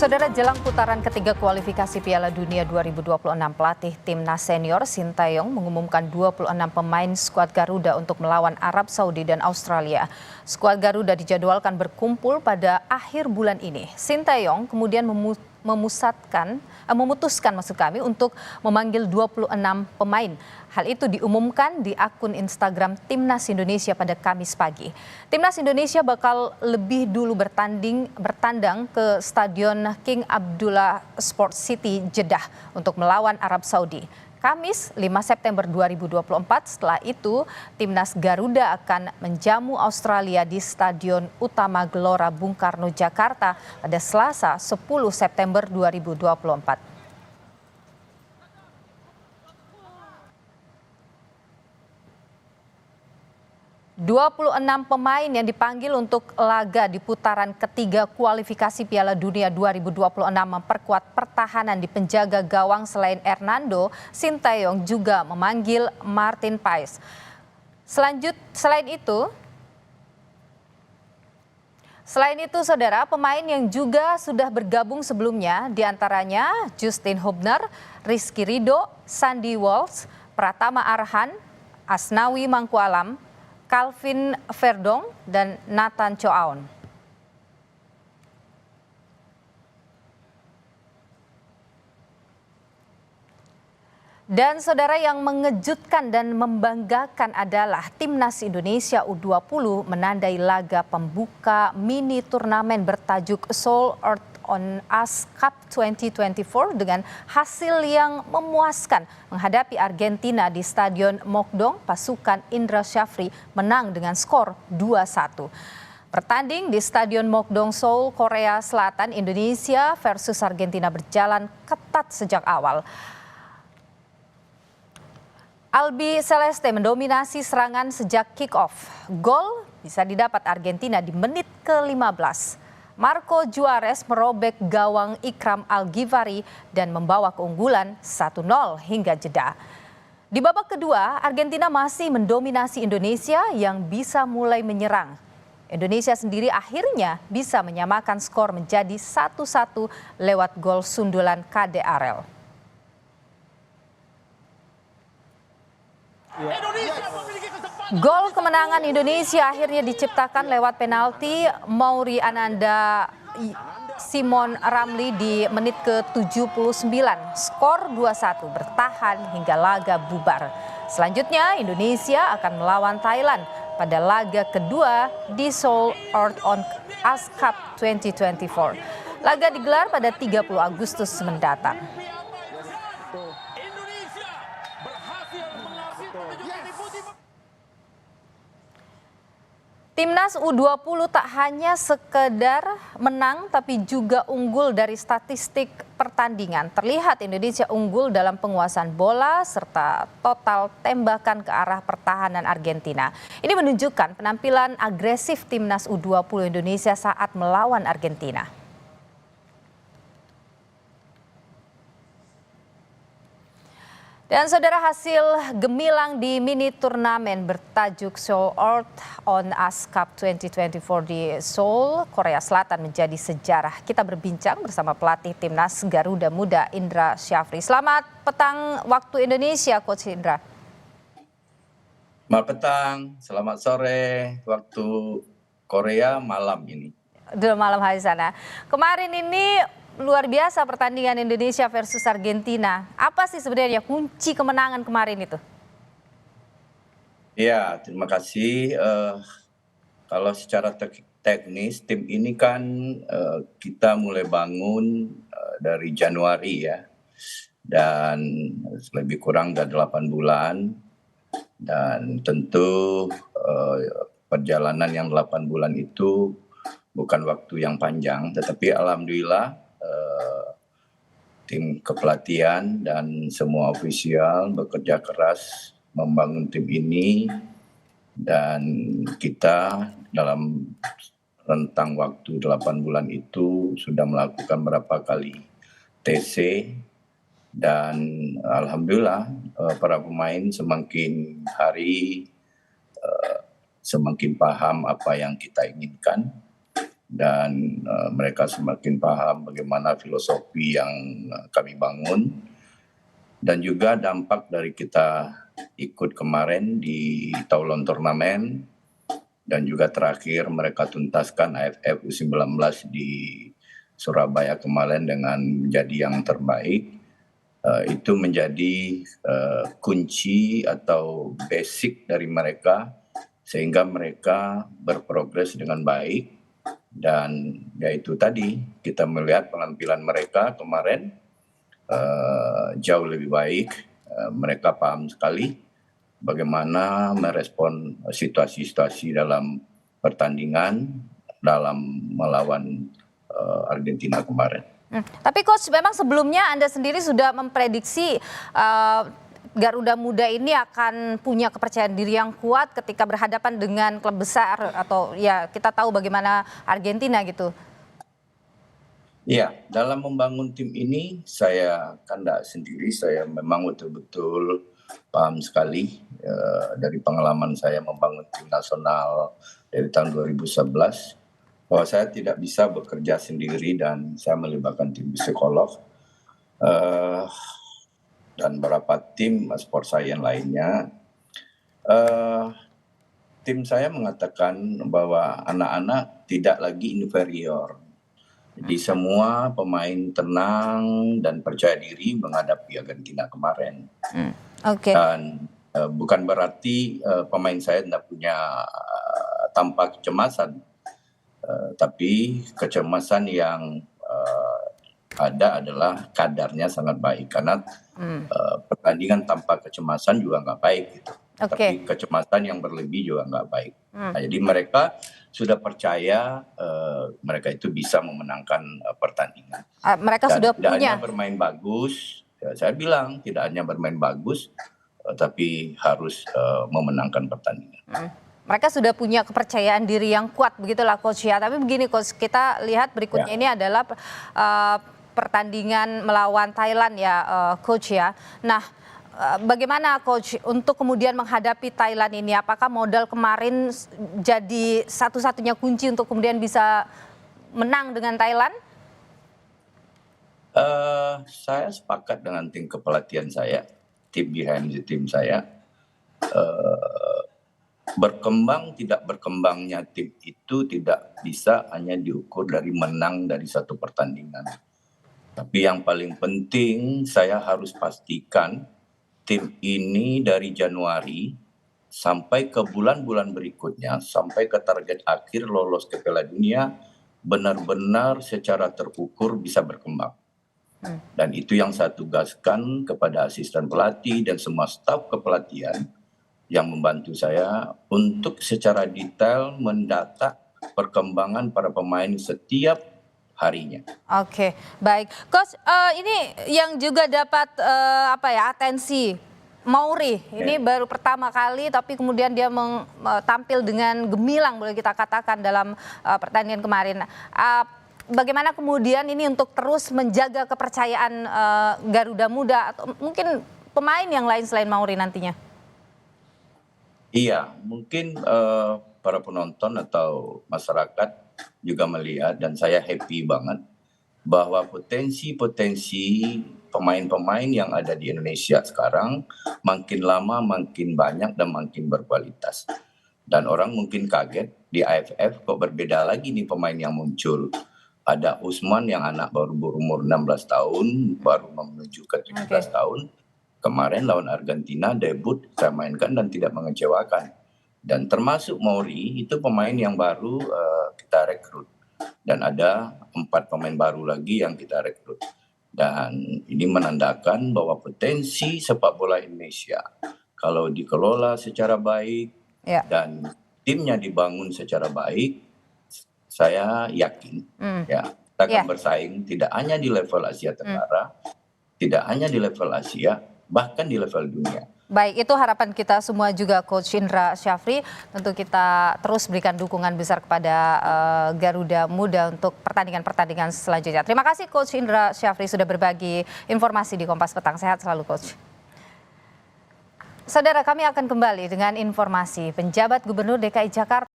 Saudara, jelang putaran ketiga kualifikasi Piala Dunia 2026, pelatih timnas senior Sintayong mengumumkan 26 pemain skuad Garuda untuk melawan Arab Saudi dan Australia. Skuad Garuda dijadwalkan berkumpul pada akhir bulan ini. Sintayong kemudian memutuskan untuk memanggil 26 pemain. Hal itu diumumkan di akun Instagram Timnas Indonesia pada Kamis pagi. Timnas Indonesia bakal lebih dulu bertandang ke Stadion King Abdullah Sports City Jeddah untuk melawan Arab Saudi. Kamis 5 September 2024, setelah itu Timnas Garuda akan menjamu Australia di Stadion Utama Gelora Bung Karno, Jakarta pada Selasa 10 September 2024. 26 pemain yang dipanggil untuk laga di putaran ketiga kualifikasi Piala Dunia 2026 memperkuat pertahanan di penjaga gawang. Selain Hernando, Sintayong juga memanggil Martin Paes. Selain itu, saudara, pemain yang juga sudah bergabung sebelumnya diantaranya Justin Hubner, Rizky Ridho, Sandy Walsh, Pratama Arhan, Asnawi Mangkualam, Calvin Verdong, dan Nathan Choaon. Dan saudara, yang mengejutkan dan membanggakan adalah Timnas Indonesia U20 menandai laga pembuka mini turnamen bertajuk Soul Earth on Us Cup 2024 dengan hasil yang memuaskan. Menghadapi Argentina di Stadion Mokdong, pasukan Indra Syafri menang dengan skor 2-1. Bertanding di Stadion Mokdong, Seoul, Korea Selatan, Indonesia versus Argentina berjalan ketat sejak awal. Albi Celeste mendominasi serangan sejak kick-off. Gol bisa didapat Argentina di menit ke-15. Marco Juarez merobek gawang Ikram Al-Ghifari dan membawa keunggulan 1-0 hingga jeda. Di babak kedua, Argentina masih mendominasi Indonesia yang bisa mulai menyerang. Indonesia sendiri akhirnya bisa menyamakan skor menjadi 1-1 lewat gol sundulan KD Arel. Gol kemenangan Indonesia akhirnya diciptakan lewat penalti Mauri Ananda Simon Ramli di menit ke-79. Skor 2-1 bertahan hingga laga bubar. Selanjutnya Indonesia akan melawan Thailand pada laga kedua di Seoul Earth on Us Cup 2024. Laga digelar pada 30 Agustus mendatang. Timnas U20 tak hanya sekedar menang tapi juga unggul dari statistik pertandingan. Terlihat Indonesia unggul dalam penguasaan bola serta total tembakan ke arah pertahanan Argentina. Ini menunjukkan penampilan agresif Timnas U20 Indonesia saat melawan Argentina. Dan saudara, hasil gemilang di mini turnamen bertajuk Soul Earth on Us Cup 2024 di Seoul, Korea Selatan menjadi sejarah. Kita berbincang bersama pelatih Timnas Garuda Muda Indra Syafri. Selamat petang waktu Indonesia, Coach Indra. Selamat petang, selamat sore waktu Korea malam ini. Udah malam hari sana. Kemarin ini luar biasa pertandingan Indonesia versus Argentina. Apa sih sebenarnya kunci kemenangan kemarin itu? Ya, terima kasih. Kalau secara teknis tim ini kan kita mulai bangun dari Januari ya. Dan lebih kurang dari 8 bulan. Dan tentu perjalanan yang 8 bulan itu bukan waktu yang panjang. Tetapi alhamdulillah tim kepelatihan dan semua ofisial bekerja keras membangun tim ini, dan kita dalam rentang waktu 8 bulan itu sudah melakukan berapa kali TC, dan alhamdulillah para pemain semakin hari semakin paham apa yang kita inginkan. dan mereka semakin paham bagaimana filosofi yang kami bangun, dan juga dampak dari kita ikut kemarin di Taulon Turnamen, dan juga terakhir mereka tuntaskan AFF U19 di Surabaya kemarin dengan menjadi yang terbaik. Itu menjadi kunci atau basic dari mereka sehingga mereka berprogres dengan baik. Dan yaitu tadi kita melihat penampilan mereka kemarin jauh lebih baik. Mereka paham sekali bagaimana merespon situasi-situasi dalam pertandingan dalam melawan Argentina kemarin. Tapi Coach, memang sebelumnya Anda sendiri sudah memprediksi Garuda Muda ini akan punya kepercayaan diri yang kuat ketika berhadapan dengan klub besar, atau ya kita tahu bagaimana Argentina gitu. Iya, dalam membangun tim ini saya kan tidak sendiri, saya memang betul-betul paham sekali dari pengalaman saya membangun tim nasional dari tahun 2011 bahwa saya tidak bisa bekerja sendiri dan saya melibatkan tim psikolog dan beberapa tim sport science lainnya. Tim saya mengatakan bahwa anak-anak tidak lagi inferior. Jadi semua pemain tenang dan percaya diri menghadapi Argentina kemarin. Oke. Dan bukan berarti pemain saya tidak punya tanpa kecemasan, tapi kecemasan yang ada adalah kadarnya sangat baik karena pertandingan tanpa kecemasan juga nggak baik gitu. Tapi kecemasan yang berlebih juga nggak baik. Nah, jadi mereka sudah percaya mereka itu bisa memenangkan pertandingan. Mereka Dan sudah tidak punya. hanya bermain bagus, ya, saya bilang tidak hanya bermain bagus, tapi harus memenangkan pertandingan. Mereka sudah punya kepercayaan diri yang kuat, begitulah Coach ya. Tapi begini Coach, kita lihat berikutnya ini adalah pertandingan melawan Thailand ya Coach ya. Nah, bagaimana Coach untuk kemudian menghadapi Thailand ini? Apakah modal kemarin jadi satu-satunya kunci untuk kemudian bisa menang dengan Thailand? Saya sepakat dengan tim kepelatihan saya, tim behind the team saya. Berkembang tidak berkembangnya tim itu tidak bisa hanya diukur dari menang dari satu pertandingan. Tapi yang paling penting saya harus pastikan tim ini dari Januari sampai ke bulan-bulan berikutnya, sampai ke target akhir lolos ke Piala Dunia, benar-benar secara terukur bisa berkembang. Dan itu yang saya tugaskan kepada asisten pelatih dan semua staf kepelatihan yang membantu saya untuk secara detail mendata perkembangan para pemain setiap harinya. Oke, baik. Coach, ini yang juga dapat atensi Mauri. Ini baru pertama kali, tapi kemudian dia tampil dengan gemilang boleh kita katakan dalam pertandingan kemarin. Bagaimana kemudian ini untuk terus menjaga kepercayaan Garuda Muda atau mungkin pemain yang lain selain Mauri nantinya? Iya, mungkin para penonton atau masyarakat juga melihat dan saya happy banget bahwa potensi-potensi pemain-pemain yang ada di Indonesia sekarang makin lama makin banyak dan makin berkualitas. Dan orang mungkin kaget di AFF kok berbeda lagi nih pemain yang muncul. Ada Usman yang anak baru berumur 16 tahun, baru menuju ke 17 tahun. Kemarin lawan Argentina debut saya mainkan dan tidak mengecewakan. Dan termasuk Mauri itu pemain yang baru kita rekrut. Dan ada 4 pemain baru lagi yang kita rekrut. Dan ini menandakan bahwa potensi sepak bola Indonesia kalau dikelola secara baik dan timnya dibangun secara baik, saya yakin ya kita akan bersaing tidak hanya di level Asia Tenggara, tidak hanya di level Asia, bahkan di level dunia. Baik, itu harapan kita semua juga Coach Indra Syafri. Tentu kita terus berikan dukungan besar kepada Garuda Muda untuk pertandingan-pertandingan selanjutnya. Terima kasih Coach Indra Syafri sudah berbagi informasi di Kompas Petang. Sehat selalu Coach. Saudara, kami akan kembali dengan informasi penjabat Gubernur DKI Jakarta